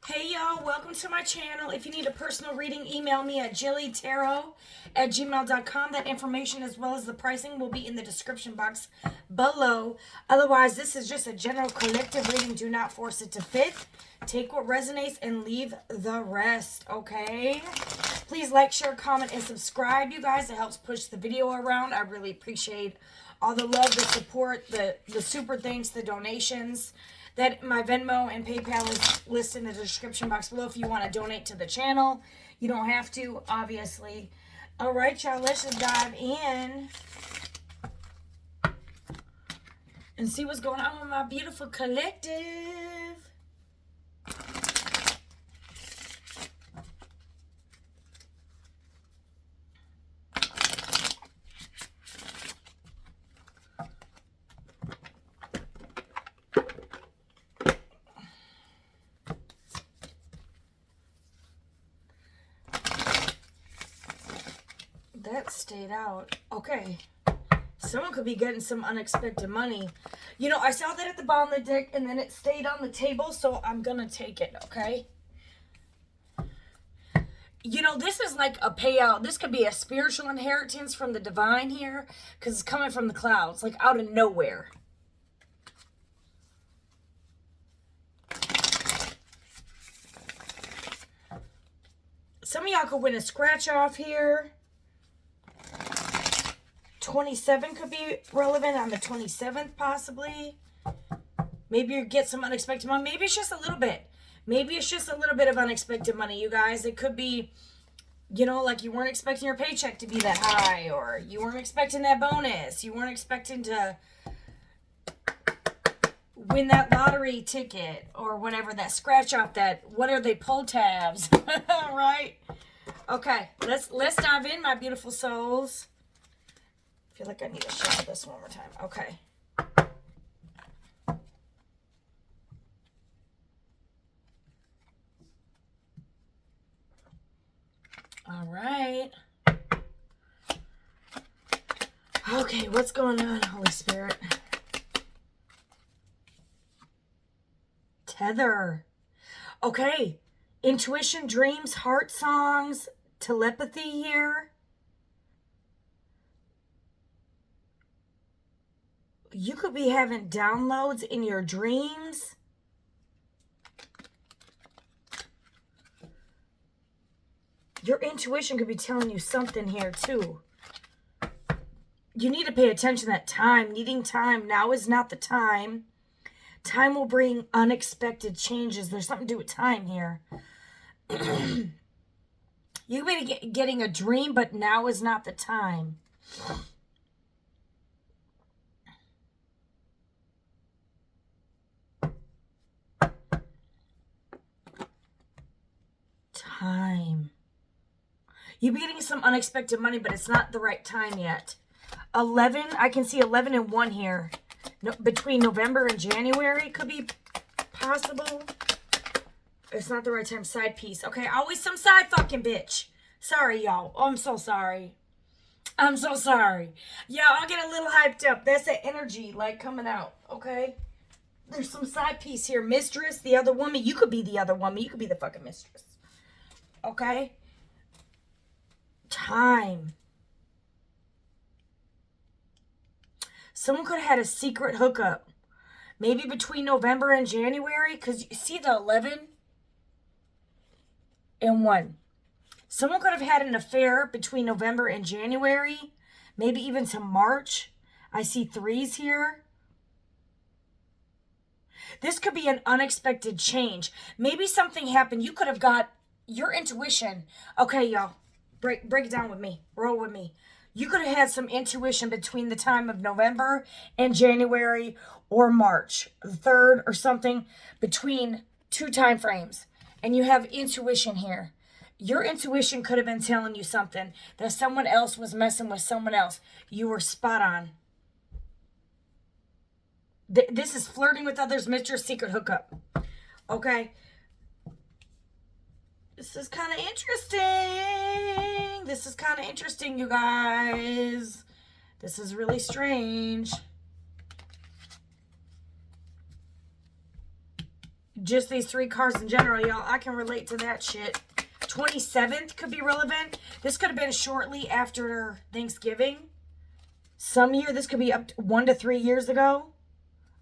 Hey y'all, welcome to my channel. If you need a personal reading, email me at jillytarot@gmail.com. That information as well as the pricing will be in the description box below. Otherwise, this is just a general collective reading. Do not force it to fit. Take what resonates and leave the rest, okay? Please like, share, comment, and subscribe, you guys. It helps push the video around. I really appreciate all the love, the support, the super thanks, the donations. That my Venmo and PayPal is listed in the description box below if you want to donate to the channel. You don't have to, obviously. All right, y'all, let's just dive in and see what's going on with my beautiful collective. That stayed out. Okay. Someone could be getting some unexpected money. You know, I saw that at the bottom of the deck and then it stayed on the table, so I'm going to take it, okay? You know, this is like a payout. This could be a spiritual inheritance from the divine here because it's coming from the clouds, like out of nowhere. Some of y'all could win a scratch off here. 27 could be relevant on the 27th, possibly. Maybe you get some unexpected money. Maybe it's just a little bit. Maybe it's just a little bit of unexpected money, you guys. It could be, you know, like you weren't expecting your paycheck to be that high, or you weren't expecting that bonus. You weren't expecting to win that lottery ticket or whatever, that scratch off, that, what are they, pull tabs, right? Okay, let's dive in, my beautiful souls. I feel like I need to shuffle this one more time. Okay. All right. Okay, what's going on, Holy Spirit? Tether. Okay. Intuition, dreams, heart songs, telepathy here. You could be having downloads in your dreams. Your intuition could be telling you something here too. You need to pay attention to that time. Needing time. Now is not the time. Time will bring unexpected changes. There's something to do with time here. You could be getting a dream, but now is not the time. Time. You'll be getting some unexpected money, but it's not the right time yet. 11, I can see 11 and 1 here. No, between November and January could be possible. It's not the right time. Side piece. Okay, always some side fucking bitch. Sorry, y'all. Oh, I'm so sorry. I'm so sorry. Yeah, I'll get a little hyped up. That's the energy, like, coming out, okay? There's some side piece here. Mistress, the other woman. You could be the other woman. You could be the fucking mistress. Okay? Time. Someone could have had a secret hookup. Maybe between November and January. Because you see the 11 and 1. Someone could have had an affair between November and January. Maybe even to March. I see 3s here. This could be an unexpected change. Maybe something happened. You could have got your intuition. Okay, y'all. Break it down with me. Roll with me. You could have had some intuition between the time of November and January or March, the 3rd or something, between 2 time frames. And you have intuition here. Your intuition could have been telling you something, that someone else was messing with someone else. You were spot on. This is flirting with others, mistress, secret hookup. Okay. This is kind of interesting. This is kind of interesting, you guys. This is really strange. just these 3 cards in general, y'all. I can relate to that shit. 27th could be relevant. This could have been shortly after Thanksgiving. Some year, this could be up to 1 to 3 years ago.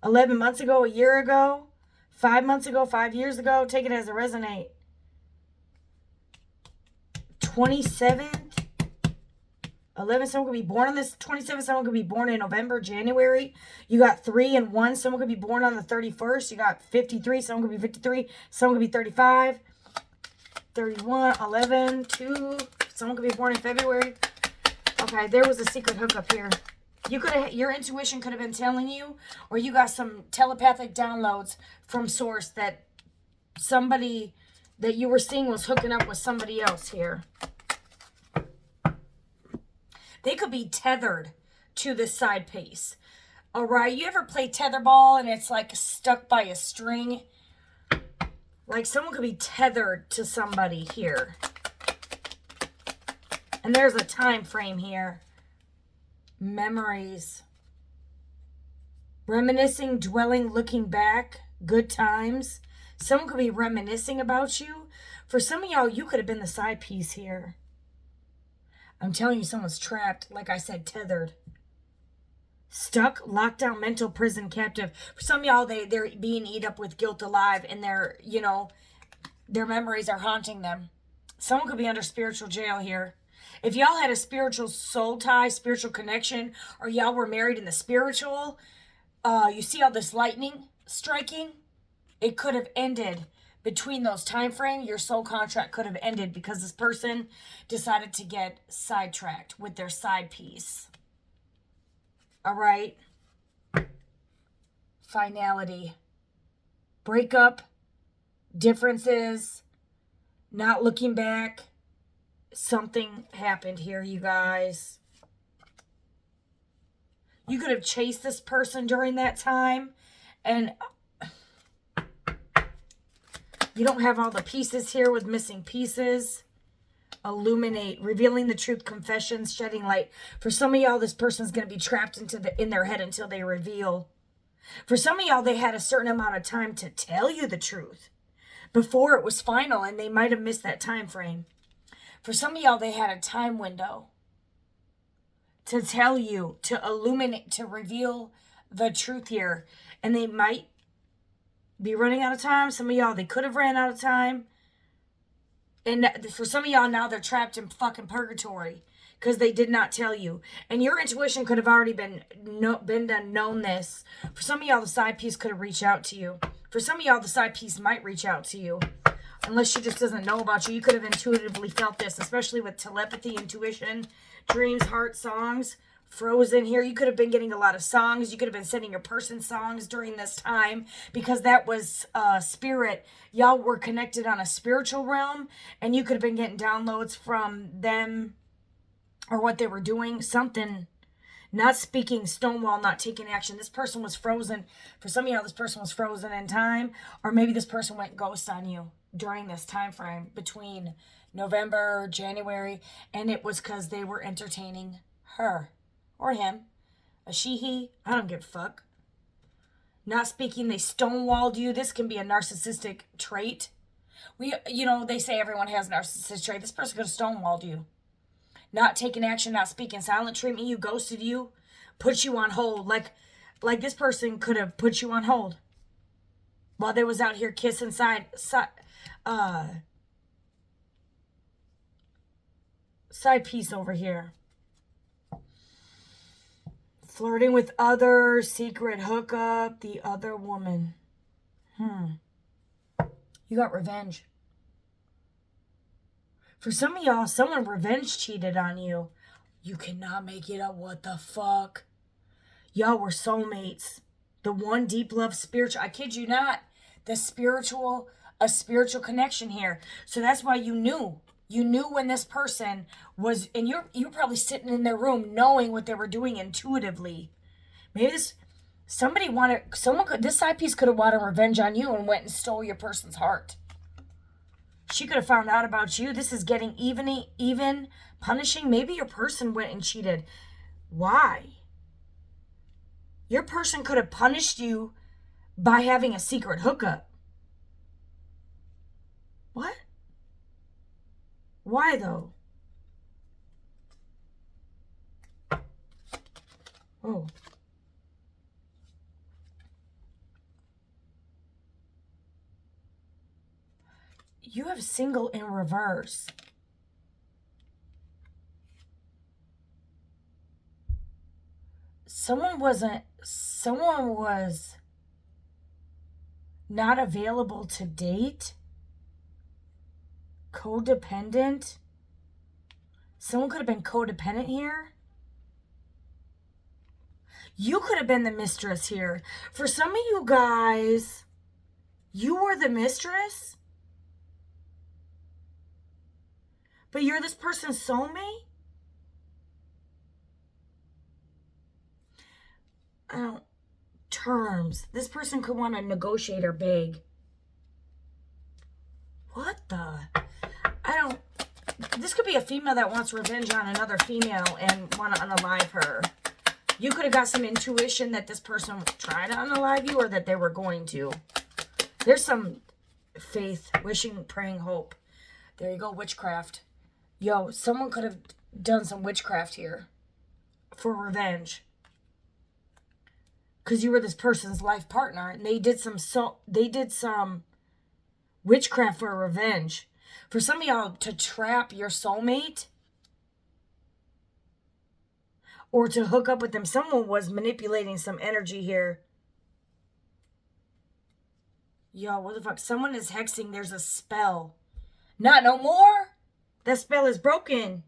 11 months ago, a year ago. 5 months ago, 5 years ago. Take it as a resonate. 27th. 11, someone could be born on this 27th. Someone could be born in November, January. You got 3 and 1. Someone could be born on the 31st. You got 53. Someone could be 53. Someone could be 35. 31, 11, 2. Someone could be born in February. Okay, there was a secret hookup here. You could have, your intuition could have been telling you, or you got some telepathic downloads from source that somebody that you were seeing was hooking up with somebody else here. They could be tethered to this side piece. All right, you ever play tetherball and it's like stuck by a string? Like someone could be tethered to somebody here. And there's a time frame here. Memories. Reminiscing, dwelling, looking back. Good times. Someone could be reminiscing about you. For some of y'all, you could have been the side piece here. I'm telling you, someone's trapped. Like I said, tethered. Stuck, locked down, mental prison, captive. For some of y'all, they're being eat up with guilt alive. And they're, you know, their memories are haunting them. Someone could be under spiritual jail here. If y'all had a spiritual soul tie, spiritual connection, or y'all were married in the spiritual, you see all this lightning striking? It could have ended between those time frames. Your soul contract could have ended because this person decided to get sidetracked with their side piece. All right. Finality. Breakup. Differences. Not looking back. Something happened here, you guys. You could have chased this person during that time. And you don't have all the pieces here with missing pieces. Illuminate, revealing the truth, confessions, shedding light. For some of y'all, this person's going to be trapped in their head until they reveal. For some of y'all, they had a certain amount of time to tell you the truth before it was final, and they might have missed that time frame. For some of y'all, they had a time window to tell you, to illuminate, to reveal the truth here. And they might be running out of time. Some of y'all, they could have ran out of time. And for some of y'all now, they're trapped in fucking purgatory because they did not tell you. And your intuition could have already known this. For some of y'all, the side piece could have reached out to you. For some of y'all, the side piece might reach out to you. Unless she just doesn't know about you. You could have intuitively felt this, especially with telepathy, intuition, dreams, heart, songs. Frozen here. You could have been getting a lot of songs. You could have been sending your person songs during this time because that was spirit. Y'all were connected on a spiritual realm, and you could have been getting downloads from them or what they were doing. Something. Not speaking, stonewall, not taking action. This person was frozen. For some of y'all, this person was frozen in time, or maybe this person went ghost on you during this time frame between November, January, and it was because they were entertaining her or him, a she, he, I don't give a fuck. Not speaking, they stonewalled you. This can be a narcissistic trait. They say everyone has a narcissistic trait. This person could have stonewalled you. Not taking action, not speaking, silent treatment you, ghosted you, put you on hold. Like this person could have put you on hold while they was out here kissing side piece over here. Flirting with others, secret hookup, the other woman. You got revenge. For some of y'all, someone revenge cheated on you. You cannot make it up. What the fuck? Y'all were soulmates. The one deep love spiritual. I kid you not. A spiritual connection here. So that's why you knew. You knew when this person was, and you're probably sitting in their room knowing what they were doing intuitively. Maybe this side piece could have wanted revenge on you and went and stole your person's heart. She could have found out about you. This is getting even punishing. Maybe your person went and cheated. Why? Your person could have punished you by having a secret hookup. Why though? Oh. You have single in reverse. Someone was not available to date. Codependent. Someone could have been codependent here. You could have been the mistress here. For some of you guys, you were the mistress, but you're this person's soulmate? Terms. This person could want to negotiate or beg. What the? This could be a female that wants revenge on another female and want to unalive her. You could have got some intuition that this person would try to unalive you or that they were going to. There's some faith, wishing, praying, hope. There you go, witchcraft. Yo, someone could have done some witchcraft here for revenge. Because you were this person's life partner, and they did some witchcraft for revenge. For some of y'all to trap your soulmate or to hook up with them. Someone was manipulating some energy here. Yo, what the fuck? Someone is hexing. There's a spell. Not no more. That spell is broken.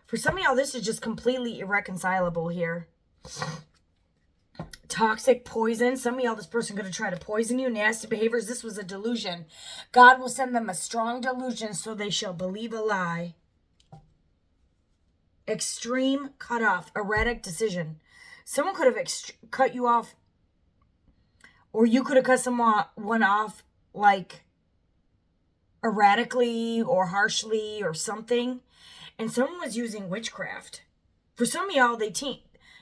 For some of y'all, this is just completely irreconcilable here. Toxic poison. Some of y'all, this person could have tried to poison you. Nasty behaviors. This was a delusion. God will send them a strong delusion so they shall believe a lie. Extreme cutoff. Erratic decision. Someone could have cut you off, or you could have cut someone off like erratically or harshly or something. And someone was using witchcraft. For some of y'all,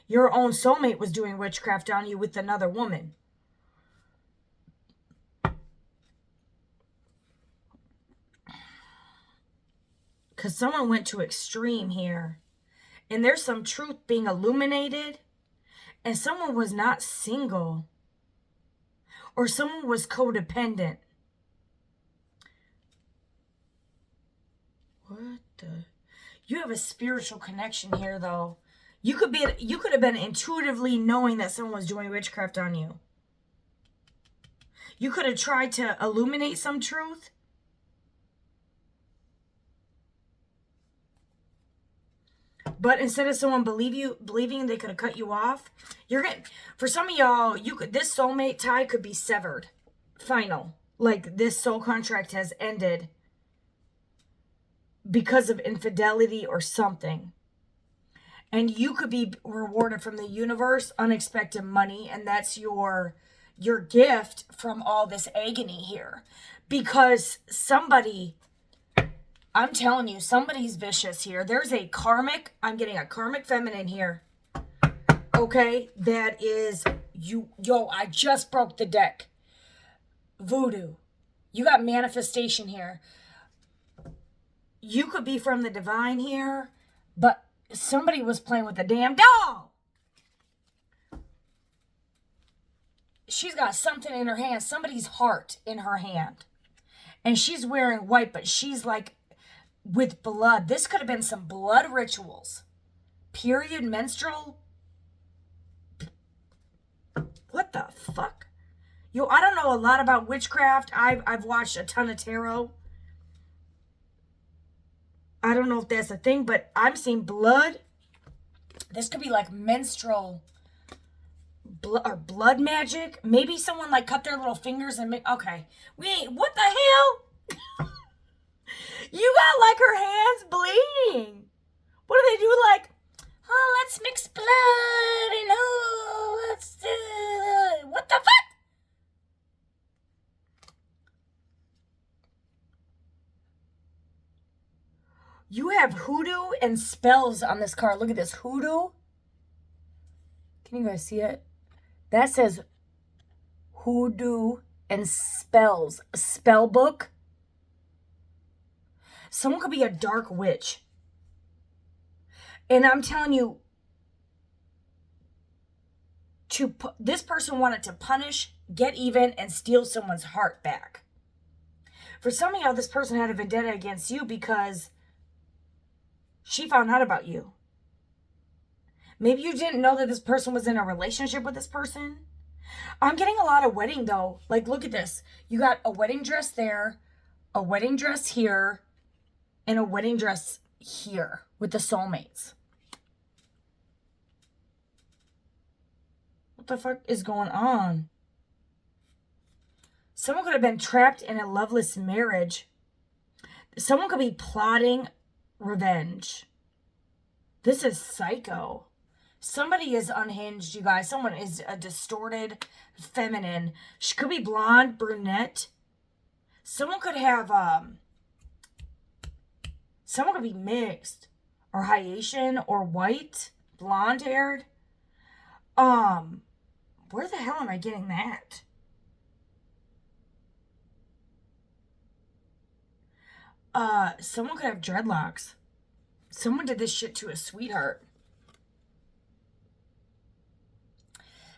your own soulmate was doing witchcraft on you with another woman. Because someone went to extreme here. And there's some truth being illuminated. And someone was not single. Or someone was codependent. What the? You have a spiritual connection here, though. You could have been intuitively knowing that someone was doing witchcraft on you. You could have tried to illuminate some truth. But instead of someone believing they could have cut you off, for some of y'all, this soulmate tie could be severed. Final. Like this soul contract has ended because of infidelity or something. And you could be rewarded from the universe unexpected money, and that's your gift from all this agony here. Because I'm telling you, somebody's vicious here. There's I'm getting a karmic feminine here. Okay? That is, I just broke the deck. Voodoo. You got manifestation here. You could be from the divine here, but somebody was playing with the damn doll. She's got something in her hand. Somebody's heart in her hand. And she's wearing white, but she's like with blood. This could have been some blood rituals. Period, menstrual. What the fuck? Yo, I don't know a lot about witchcraft. I've watched a ton of tarot. I don't know if that's a thing, but I'm seeing blood. This could be like menstrual blood magic. Maybe someone like cut their little fingers and okay. Wait, what the hell? You got like her hands bleeding. What do they do? Like, oh, let's mix blood and let's do what the fuck? You have hoodoo and spells on this card. Look at this. Hoodoo. Can you guys see it? That says hoodoo and spells. A spell book. Someone could be a dark witch. And I'm telling you, this person wanted to punish, get even, and steal someone's heart back. For some of y'all, this person had a vendetta against you because she found out about you. Maybe you didn't know that this person was in a relationship with this person. I'm getting a lot of wedding though. Like, look at this. You got a wedding dress there, a wedding dress here, and a wedding dress here with the soulmates. What the fuck is going on? Someone could have been trapped in a loveless marriage. Someone could be plotting revenge. This is psycho. Somebody is unhinged, you guys. Someone is a distorted feminine. She could be blonde, brunette. Someone could have, someone could be mixed. Or Haitian or white, blonde haired. Where the hell am I getting that? Someone could have dreadlocks. Someone did this shit to a sweetheart.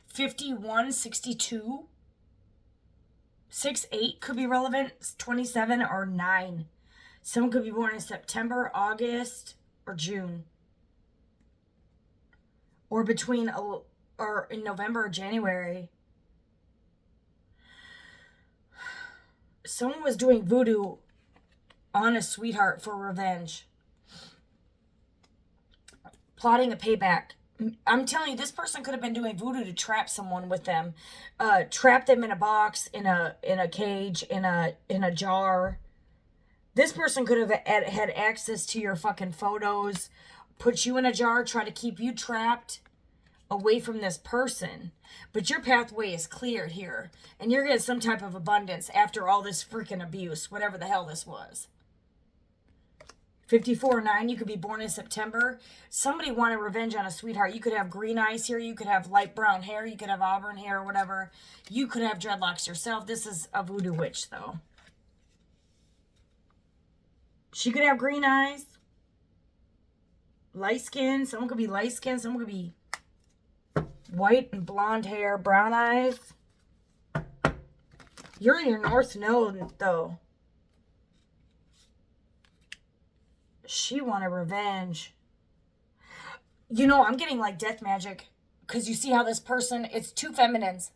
51, 62. 6'8" could be relevant. 27 or 9. Someone could be born in September, August, or June. Or between, or in November or January. Someone was doing voodoo on a sweetheart for revenge. Plotting a payback. I'm telling you, this person could have been doing voodoo to trap someone with them. Trap them in a box, in a cage, in a jar. This person could have had access to your fucking photos, put you in a jar, try to keep you trapped away from this person. But your pathway is cleared here. And you're getting some type of abundance after all this freaking abuse, whatever the hell this was. 54 or 9, you could be born in September. Somebody wanted revenge on a sweetheart. You could have green eyes here. You could have light brown hair. You could have auburn hair or whatever. You could have dreadlocks yourself. This is a voodoo witch, though. She could have green eyes. Light skin. Someone could be light skin. Someone could be white and blonde hair, brown eyes. You're in your north node, though. She wanted revenge. You know, I'm getting like death magic. Because you see how this person, it's two feminines.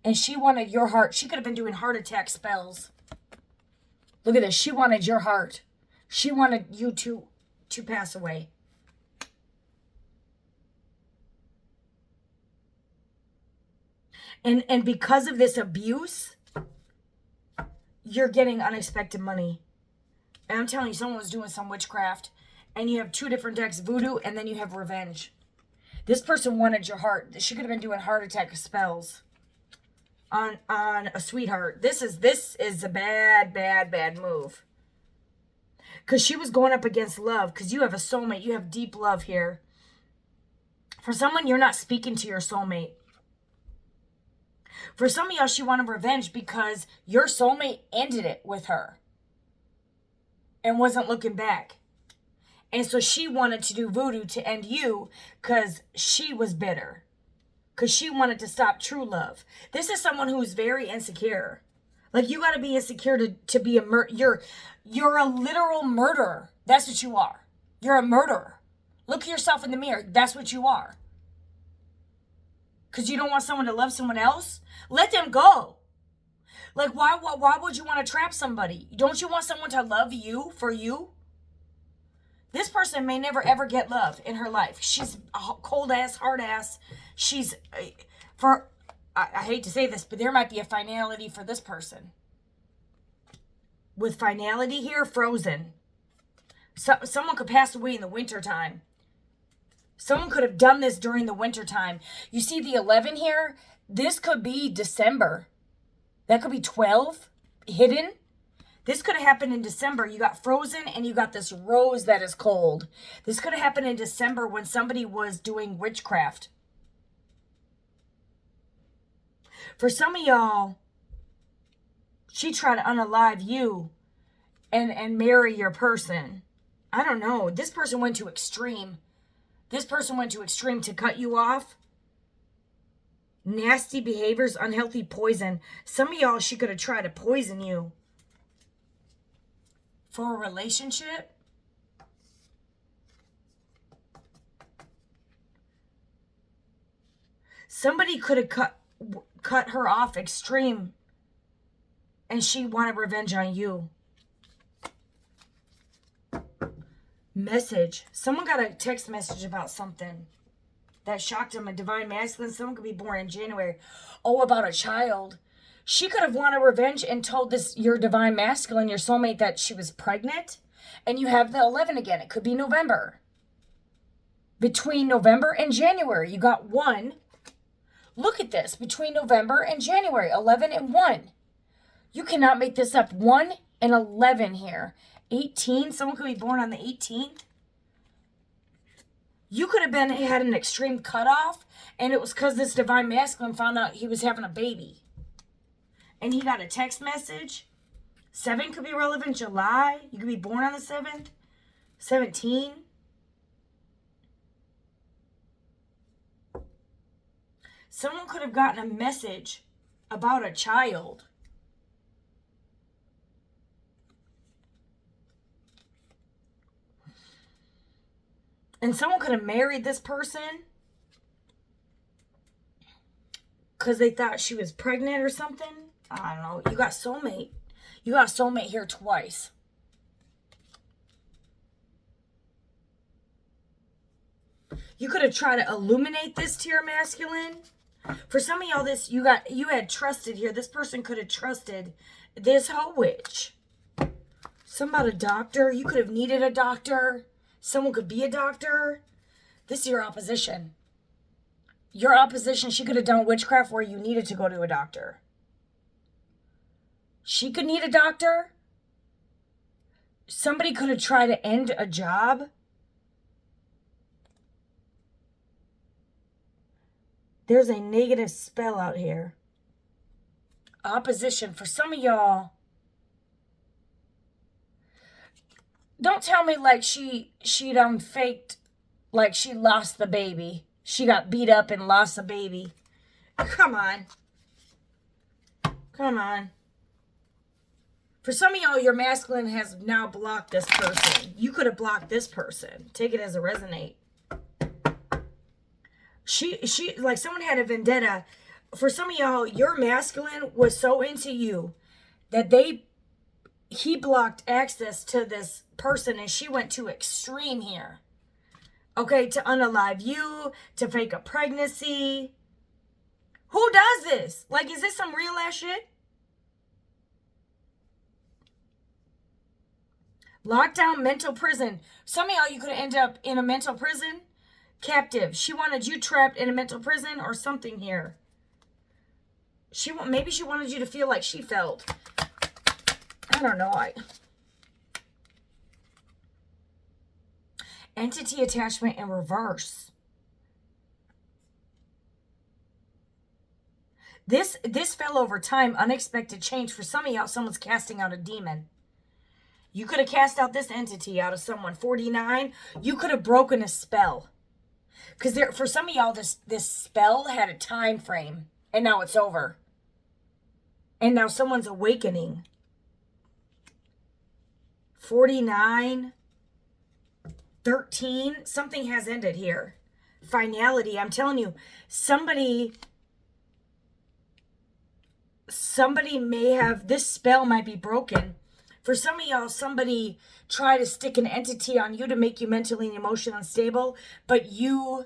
And she wanted your heart. She could have been doing heart attack spells. Look at this. She wanted your heart. She wanted you to pass away. And because of this abuse, you're getting unexpected money. And I'm telling you, someone was doing some witchcraft. And you have two different decks, voodoo, and then you have revenge. This person wanted your heart. She could have been doing heart attack spells on a sweetheart. This is a bad move. Because she was going up against love. Because you have a soulmate. You have deep love here. For someone, you're not speaking to your soulmate. For some of y'all, she wanted revenge because your soulmate ended it with her. And wasn't looking back. And so she wanted to do voodoo to end you because she was bitter. Because she wanted to stop true love. This is someone who's very insecure. Like, you got to be insecure to be a murderer. You're a literal murderer. That's what you are. You're a murderer. Look at yourself in the mirror. That's what you are. Because you don't want someone to love someone else? Let them go. Like, why would you want to trap somebody? Don't you want someone to love you for you? This person may never ever get love in her life. She's a cold ass, hard ass. She's, I hate to say this, but there might be a finality for this person. With finality here, frozen. Someone could pass away in the wintertime. Someone could have done this during the wintertime. You see the 11 here? This could be December. That could be 12 hidden. This could have happened in December. You got frozen and you got this rose that is cold. This could have happened in December when somebody was doing witchcraft. For some of y'all, she tried to unalive you and marry your person. I don't know. This person went to extreme. This person went to extreme to cut you off. Nasty behaviors, unhealthy poison. Some of y'all, she could have tried to poison you for a relationship. Somebody could have cut her off extreme, and she wanted revenge on you. Message. Someone got a text message about something that shocked them. A divine masculine. Someone could be born in January. Oh, about a child. She could have wanted revenge and told this, your divine masculine, your soulmate, that she was pregnant. And you have the 11 again. It could be November. Between November and January, you got 1. Look at this. Between November and January, 11 and 1. You cannot make this up. 1 and 11 here. 18. Someone could be born on the 18th. You could have had an extreme cutoff, and it was because this divine masculine found out he was having a baby. And he got a text message. 7 could be relevant. July. You could be born on the 7th. 17. Someone could have gotten a message about a child. And someone could have married this person because they thought she was pregnant or something. I don't know. You got soulmate. You got soulmate here twice. You could have tried to illuminate this to your masculine. For some of y'all, you had trusted here. This person could have trusted this whole witch. Some about a doctor. You could have needed a doctor. Someone could be a doctor. This is your opposition. Your opposition, she could have done witchcraft where you needed to go to a doctor. She could need a doctor. Somebody could have tried to end a job. There's a negative spell out here. Opposition. For some of y'all, don't tell me like she done faked, like she lost the baby. She got beat up and lost the baby. Come on. Come on. For some of y'all, your masculine has now blocked this person. You could have blocked this person. Take it as a resonate. She like someone had a vendetta. For some of y'all, your masculine was so into you that he blocked access to this person, and she went to extreme here. Okay, to unalive you, to fake a pregnancy. Who does this? Like, is this some real ass shit? Lockdown, mental prison. Some of y'all, you could end up in a mental prison. Captive. She wanted you trapped in a mental prison or something here. Maybe she wanted you to feel like she felt. I don't know. Entity attachment in reverse. This fell over time. Unexpected change. For some of y'all, someone's casting out a demon. You could have cast out this entity out of someone. 49. You could have broken a spell. Because for some of y'all, this spell had a time frame. And now it's over. And now someone's awakening. 49. 13. Something has ended here. Finality. I'm telling you, somebody may have, this spell might be broken. For some of y'all, somebody tried to stick an entity on you to make you mentally and emotionally unstable, but you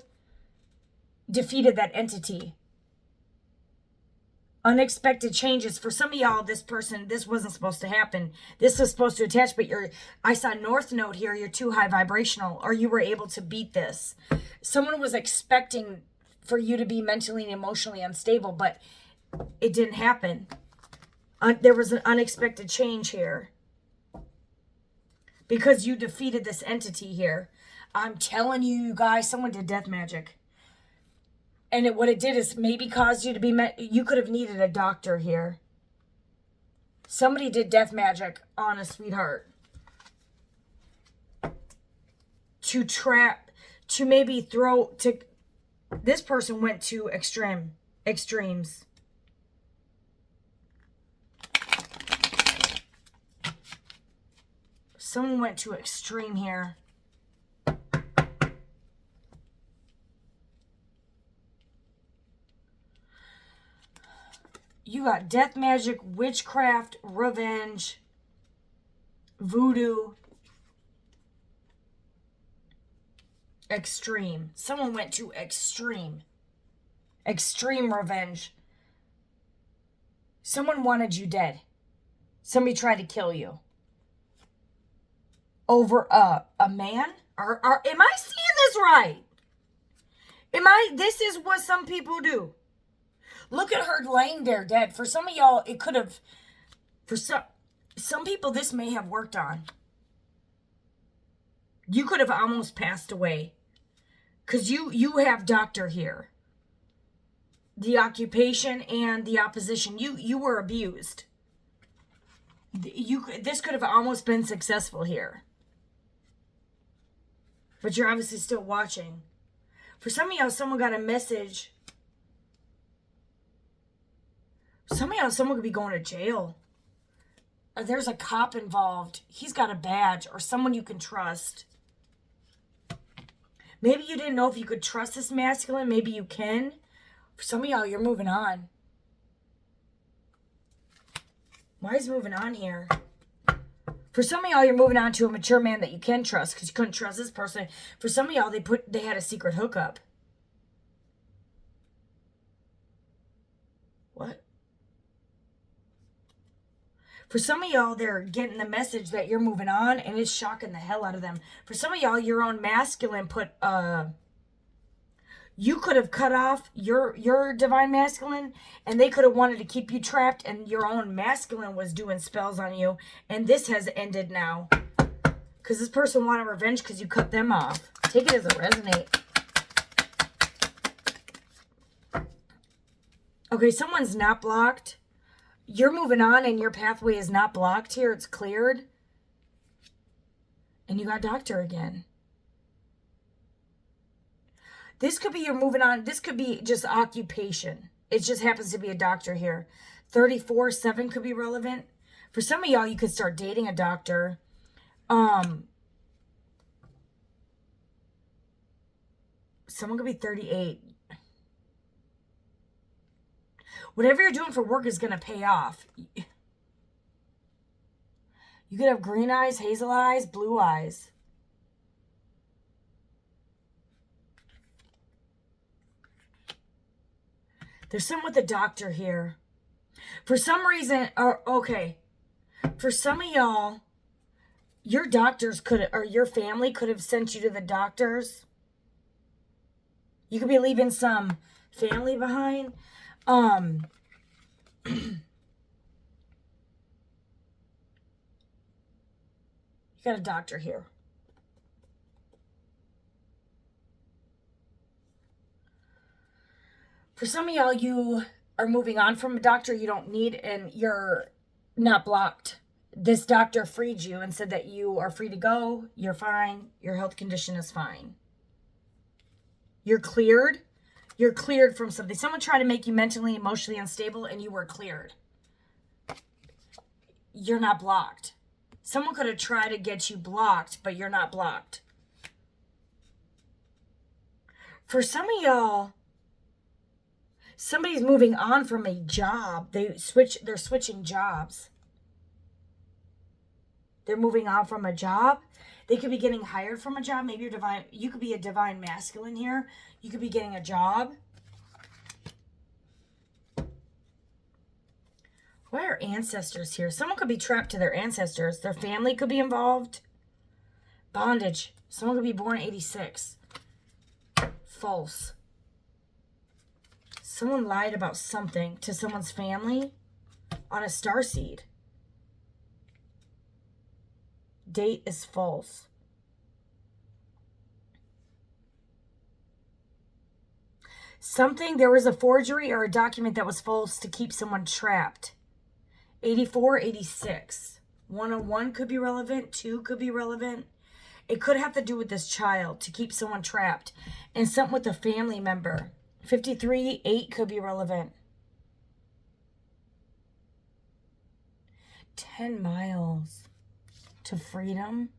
defeated that entity. Unexpected changes. For some of y'all, this wasn't supposed to happen. This was supposed to attach, but I saw North Node here, you're too high vibrational, or you were able to beat this. Someone was expecting for you to be mentally and emotionally unstable, but it didn't happen. There was an unexpected change here. Because you defeated this entity here. I'm telling you, you guys, someone did death magic. And what it did is maybe caused you to be, you could have needed a doctor here. Somebody did death magic on a sweetheart. to trap, to maybe throw, to, this person went to extremes. Someone went to extreme here. You got death magic, witchcraft, revenge, voodoo, extreme. Someone went to extreme. Extreme revenge. Someone wanted you dead. Somebody tried to kill you. Over a man? Or am I seeing this right? This is what some people do. Look at her laying there dead. For some of y'all, it could have, for some people, this may have worked on. You could have almost passed away. Because you have doctor here. The occupation and the opposition. You were abused. This could have almost been successful here. But you're obviously still watching. For some of y'all, someone got a message. Some of y'all, someone could be going to jail. Or there's a cop involved. He's got a badge. Or someone you can trust. Maybe you didn't know if you could trust this masculine. Maybe you can. For some of y'all, you're moving on. Why is moving on here? For some of y'all, you're moving on to a mature man that you can trust because you couldn't trust this person. For some of y'all, they had a secret hookup. What? For some of y'all, they're getting the message that you're moving on, and it's shocking the hell out of them. For some of y'all, your own masculine you could have cut off your divine masculine, and they could have wanted to keep you trapped, and your own masculine was doing spells on you, and this has ended now. Because this person wanted revenge because you cut them off. Take it as a resonate. Okay, someone's not blocked. You're moving on, and your pathway is not blocked here. It's cleared. And you got doctor again. This could be you're moving on. This could be just occupation. It just happens to be a doctor here. 34/7 could be relevant. For some of y'all, you could start dating a doctor. Someone could be 38. Whatever you're doing for work is going to pay off. You could have green eyes, hazel eyes, blue eyes. There's someone with a doctor here. For some reason, okay. For some of y'all, your doctors could, or your family could have sent you to the doctors. You could be leaving some family behind. You got a doctor here. For some of y'all, you are moving on from a doctor you don't need, and you're not blocked. This doctor freed you and said that you are free to go. You're fine. Your health condition is fine. You're cleared. You're cleared from something. Someone tried to make you mentally, emotionally unstable, and you were cleared. You're not blocked. Someone could have tried to get you blocked, but you're not blocked. For some of y'all, somebody's moving on from a job. They're switching jobs. They're moving on from a job. They could be getting hired from a job. Maybe you could be a divine masculine here. You could be getting a job. Why are ancestors here? Someone could be trapped to their ancestors. Their family could be involved. Bondage. Someone could be born 86. False. Someone lied about something to someone's family on a starseed. Date is false. There was a forgery or a document that was false to keep someone trapped. 84, 86. 101 could be relevant. 2 could be relevant. It could have to do with this child to keep someone trapped. And something with a family member. 53, 8 could be relevant. 10 miles to freedom.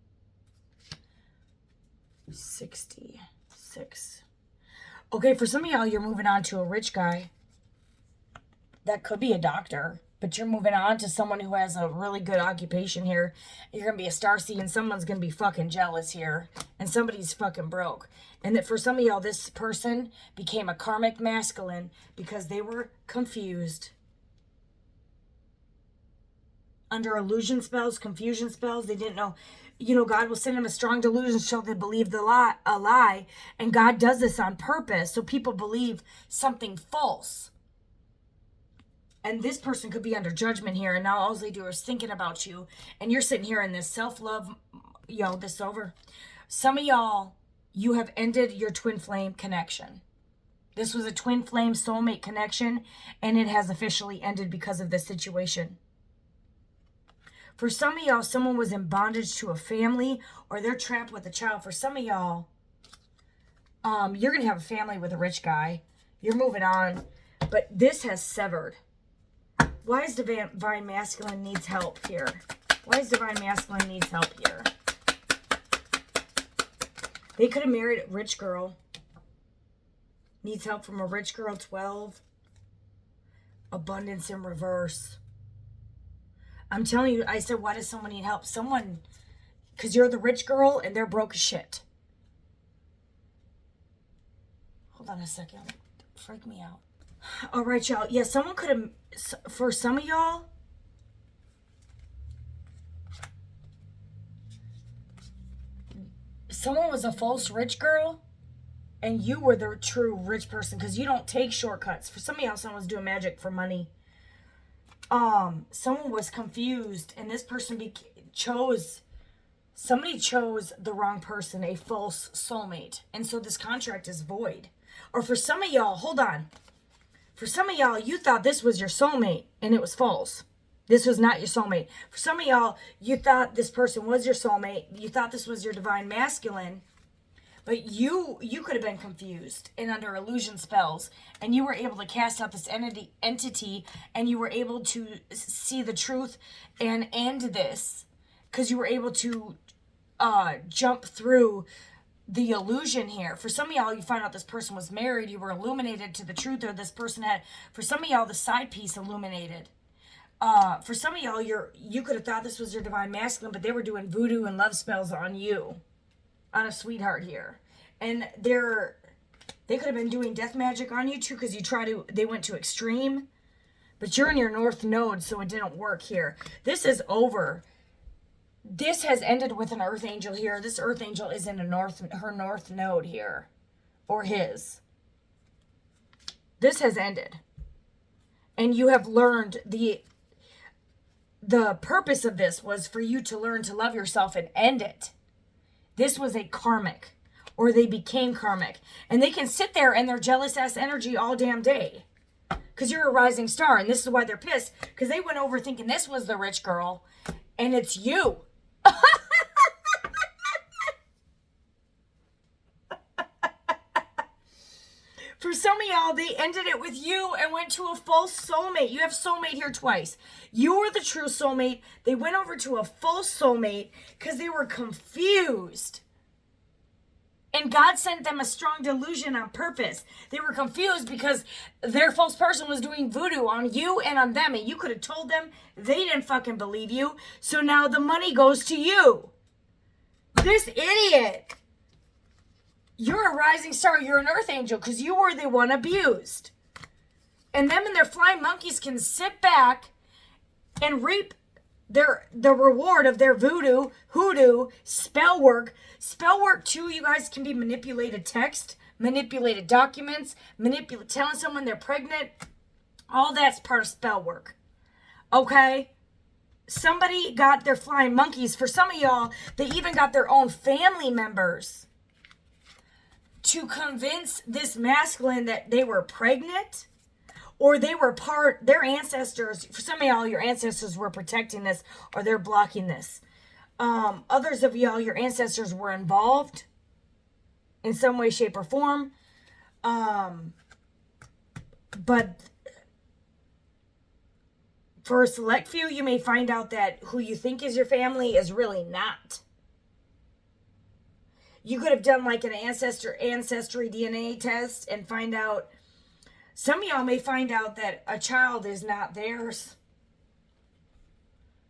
66. Okay, for some of y'all, you're moving on to a rich guy. That could be a doctor. But you're moving on to someone who has a really good occupation here. You're going to be a starseed and someone's going to be fucking jealous here. And somebody's fucking broke. And that for some of y'all, this person became a karmic masculine because they were confused. Under illusion spells, confusion spells, they didn't know. You know, God will send them a strong delusion so they believe a lie. And God does this on purpose so people believe something false. And this person could be under judgment here. And now all they do is thinking about you. And you're sitting here in this self-love. Yo, this is over. Some of y'all, you have ended your twin flame connection. This was a twin flame soulmate connection. And it has officially ended because of this situation. For some of y'all, someone was in bondage to a family. Or they're trapped with a child. For some of y'all, you're going to have a family with a rich guy. You're moving on. But this has severed. Why is Divine Masculine needs help here? Why is Divine Masculine needs help here? They could have married a rich girl. Needs help from a rich girl, 12. Abundance in reverse. I'm telling you, I said, why does someone need help? Someone, because you're the rich girl and they're broke as shit. Hold on a second. Freak me out. All right, y'all. Yeah, someone could have, for some of y'all, someone was a false rich girl and you were the true rich person because you don't take shortcuts. For some of y'all, someone was doing magic for money. Someone was confused and this person somebody chose the wrong person, a false soulmate. And so this contract is void. Or for some of y'all, hold on. For some of y'all, you thought this was your soulmate, and it was false. This was not your soulmate. For some of y'all, you thought this person was your soulmate. You thought this was your divine masculine. But you could have been confused and under illusion spells. And you were able to cast out this entity, and you were able to see the truth and end this. Because you were able to jump through the illusion here. For some of y'all, you find out this person was married, you were illuminated to the truth, or this person had, for some of y'all, the side piece illuminated. For some of y'all, you could have thought this was your divine masculine, but they were doing voodoo and love spells on you, on a sweetheart here. And they could have been doing death magic on you too, because they went to extreme, but you're in your north node, so it didn't work here. This is over. This has ended with an earth angel here. This earth angel is in her north node here. Or his. This has ended. And you have learned the purpose of this was for you to learn to love yourself and end it. This was a karmic. Or they became karmic. And they can sit there in their jealous ass energy all damn day. Because you're a rising star. And this is why they're pissed. Because they went over thinking this was the rich girl. And it's you. For some of y'all, they ended it with you and went to a false soulmate. You have soulmate here twice. You were the true soulmate. They went over to a false soulmate because they were confused. And God sent them a strong delusion on purpose. They were confused because their false person was doing voodoo on you and on them. And you could have told them. They didn't fucking believe you. So now the money goes to you. This idiot. You're a rising star. You're an earth angel because you were the one abused. And them and their flying monkeys can sit back and reap the reward of their voodoo, hoodoo, spell work. Spell work too, you guys, can be manipulated text, manipulated documents, telling someone they're pregnant. All that's part of spell work. Okay? Somebody got their flying monkeys. For some of y'all, they even got their own family members to convince this masculine that they were pregnant. Or they were their ancestors, for some of y'all, your ancestors were protecting this, or they're blocking this. Others of y'all, your ancestors were involved in some way, shape, or form. But for a select few, you may find out that who you think is your family is really not. You could have done like an ancestry DNA test and find out. Some of y'all may find out that a child is not theirs.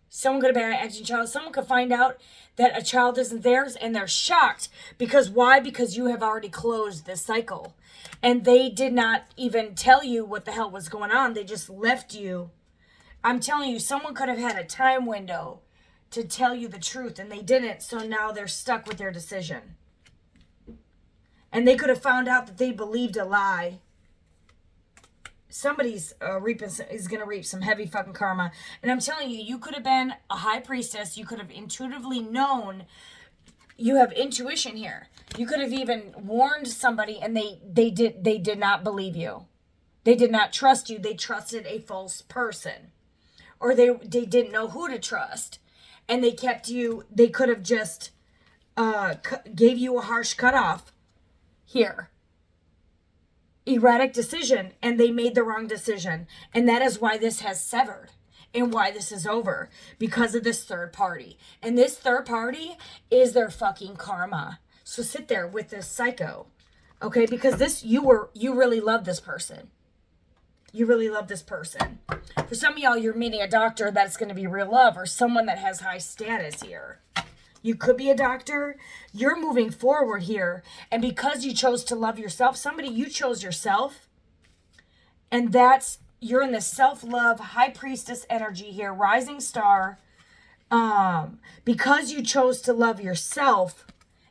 Someone could have been an acting child. Someone could find out that a child isn't theirs and they're shocked. Because why? Because you have already closed this cycle. And they did not even tell you what the hell was going on. They just left you. I'm telling you, someone could have had a time window to tell you the truth and they didn't. So now they're stuck with their decision. And they could have found out that they believed a lie. Somebody's is going to reap some heavy fucking karma. And I'm telling you, you could have been a high priestess. You could have intuitively known. You have intuition here. You could have even warned somebody and they did not believe you. They did not trust you. They trusted a false person. Or they didn't know who to trust. And they kept you, they could have just gave you a harsh cutoff here. Erratic decision, and they made the wrong decision. And that is why this has severed and why this is over, because of this third party. And this third party is their fucking karma. So sit there with this psycho, okay? Because this, you really love this person. You really love this person. For some of y'all, you're meeting a doctor that's going to be real love, or someone that has high status here. You could be a doctor. You're moving forward here. And because you chose to love yourself, somebody, you chose yourself. And that's, you're in the self-love, high priestess energy here, rising star. Because you chose to love yourself,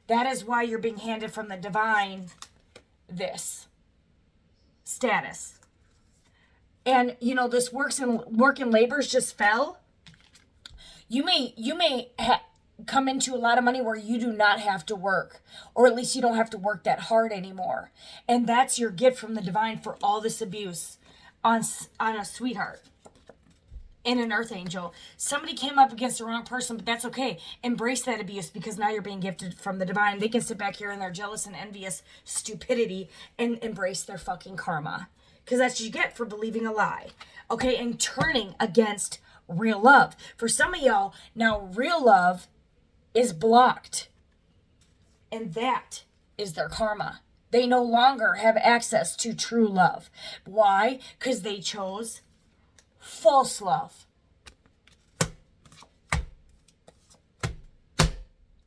that is why you're being handed from the divine this status. And, you know, this work and labors just fell. You may come into a lot of money where you do not have to work, or at least you don't have to work that hard anymore. And that's your gift from the divine for all this abuse on a sweetheart and an earth angel. Somebody came up against the wrong person, but that's okay. Embrace that abuse, because now you're being gifted from the divine. They can sit back here in their jealous and envious stupidity and embrace their fucking karma, because that's what you get for believing a lie. Okay, and turning against real love. For some of y'all, now real love is blocked. And that is their karma. They no longer have access to true love. Why? Because they chose false love.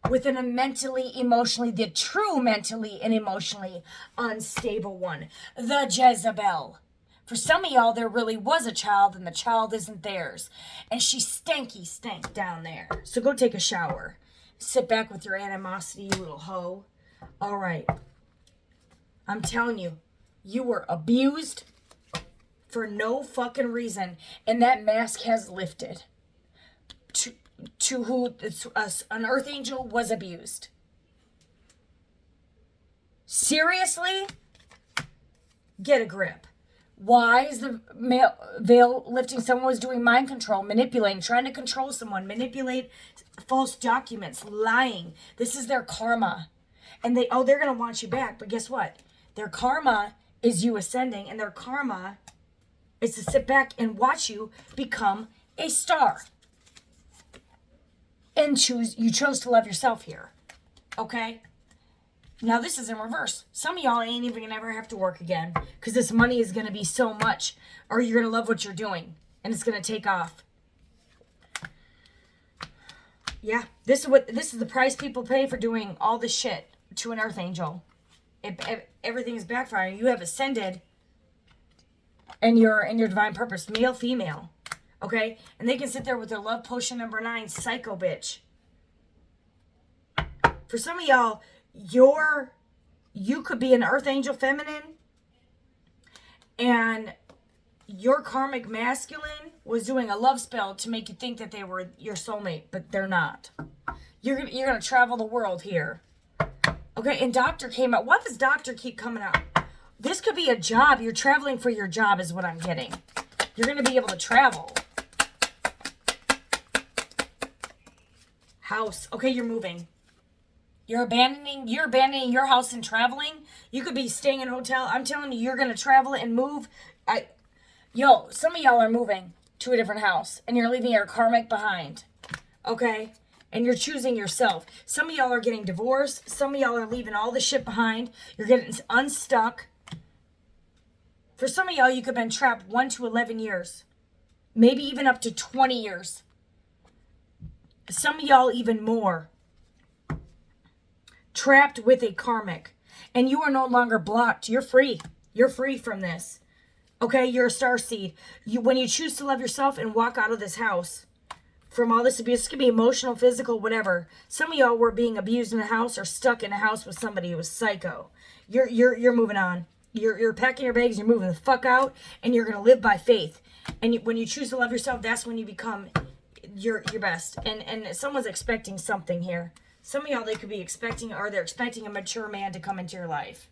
Within a mentally, emotionally, the true mentally and emotionally unstable one. The Jezebel. For some of y'all, there really was a child and the child isn't theirs. And she stank down there. So go take a shower. Sit back with your animosity, you little hoe. All right. I'm telling you, you were abused for no fucking reason. And that mask has lifted. To who an earth angel was abused. Seriously? Get a grip. Why is the veil lifting? Someone was doing mind control, manipulating, trying to control someone, manipulate false documents, lying. This is their karma. And they're going to want you back. But guess what? Their karma is you ascending, and their karma is to sit back and watch you become a star. And you chose to love yourself here. Okay? Now this is in reverse. Some of y'all ain't even gonna ever have to work again, because this money is gonna be so much, or you're gonna love what you're doing and it's gonna take off. Yeah, this is the price people pay for doing all this shit to an earth angel. Everything is backfiring. You have ascended and you're in your divine purpose, male, female. Okay? And they can sit there with their love potion number 9, psycho bitch. For some of y'all, you could be an earth angel feminine, and your karmic masculine was doing a love spell to make you think that they were your soulmate, but they're not. You're gonna travel the world here. Okay, and doctor came out. Why does doctor keep coming out? This could be a job. You're traveling for your job is what I'm getting. You're gonna be able to travel. House. Okay, you're moving. You're abandoning your house and traveling. You could be staying in a hotel. I'm telling you, you're going to travel and move. Some of y'all are moving to a different house and you're leaving your karmic behind. Okay? And you're choosing yourself. Some of y'all are getting divorced. Some of y'all are leaving all the shit behind. You're getting unstuck. For some of y'all, you could have been trapped 1 to 11 years. Maybe even up to 20 years. Some of y'all even more. Trapped with a karmic. And you are no longer blocked. You're free. You're free from this. Okay, you're a starseed. When you choose to love yourself and walk out of this house from all this abuse, it could be emotional, physical, whatever. Some of y'all were being abused in a house or stuck in a house with somebody who was psycho. You're moving on. You're packing your bags, you're moving the fuck out, and you're gonna live by faith. And when you choose to love yourself, that's when you become your best. And someone's expecting something here. Some of y'all, they could be expecting, or they're expecting a mature man to come into your life.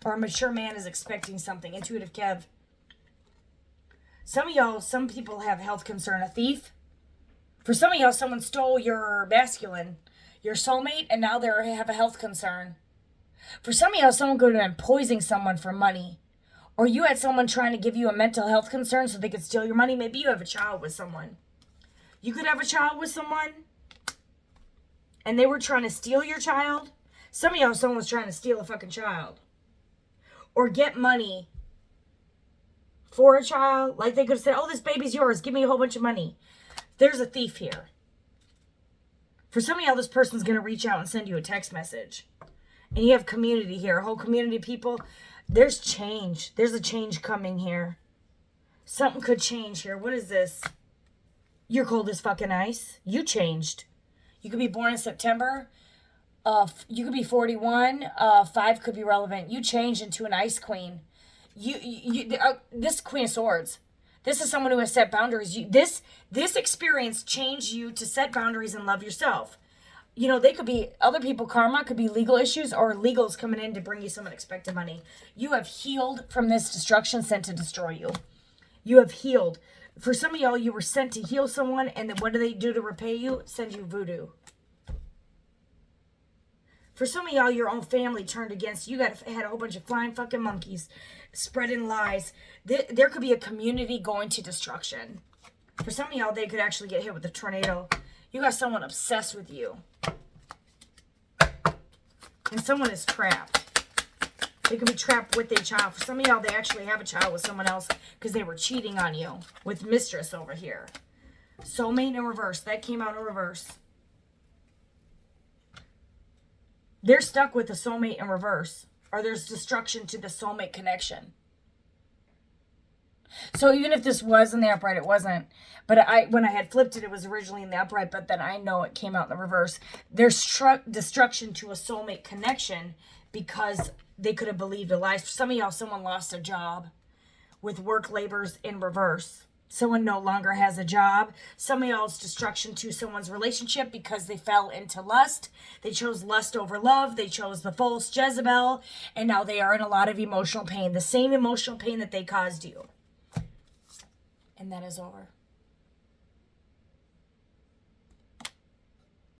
Or a mature man is expecting something. Intuitive Kev. Some of y'all, some people have health concern. A thief. For some of y'all, someone stole your masculine, your soulmate, and now they have a health concern. For some of y'all, someone could have been poisoning someone for money. Or you had someone trying to give you a mental health concern so they could steal your money. Maybe you have a child with someone. You could have a child with someone and they were trying to steal your child. Some of y'all, someone was trying to steal a fucking child. Or get money for a child. Like they could have said, oh, this baby's yours. Give me a whole bunch of money. There's a thief here. For some of y'all, this person's going to reach out and send you a text message. And you have community here. A whole community of people. There's change. There's a change coming here. Something could change here. What is this? You're cold as fucking ice. You changed. You could be born in September. You could be 41. 5 could be relevant. You changed into an ice queen. This Queen of Swords. This is someone who has set boundaries. This experience changed you to set boundaries and love yourself. You know, they could be other people, karma, could be legal issues, or legals coming in to bring you some unexpected money. You have healed from this destruction sent to destroy you. You have healed. For some of y'all, you were sent to heal someone, and then what do they do to repay you? Send you voodoo. For some of y'all, your own family turned against you. Had a whole bunch of flying fucking monkeys spreading lies. There could be a community going to destruction. For some of y'all, they could actually get hit with a tornado. You got someone obsessed with you. And someone is trapped. They could be trapped with a child. For some of y'all, they actually have a child with someone else because they were cheating on you with mistress over here. Soulmate in reverse. That came out in reverse. They're stuck with the soulmate in reverse. Or there's destruction to the soulmate connection. So even if this was in the upright, it wasn't. But when I had flipped it, it was originally in the upright. But then I know it came out in the reverse. There's destruction to a soulmate connection because they could have believed a lie. For some of y'all, someone lost a job with work labors in reverse. Someone no longer has a job. Some of y'all's destruction to someone's relationship because they fell into lust. They chose lust over love. They chose the false Jezebel. And now they are in a lot of emotional pain. The same emotional pain that they caused you. And that is over.